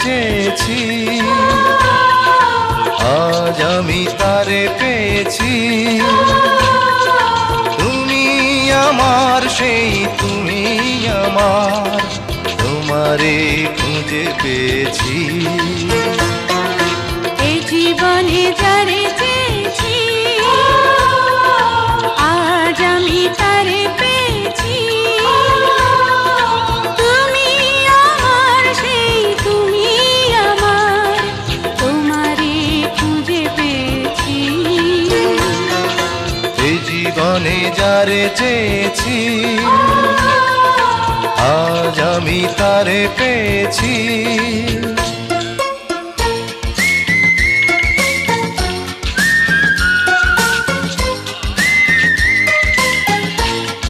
চেয়েছি, আজ আমি তারে পেয়েছি। তুমি আমার, সেই তুমি আমার, তোমারে খুঁজে পেয়েছি। এই জীবনে যারে চেয়েছি, আজ আমি তারে পেয়েছি। তুমি আমার, সেই তুমি আমার, তোমারে খুঁজে পেয়েছি। এই জীবনে যারে চেয়েছি, আজ আমি তারে পেয়েছি।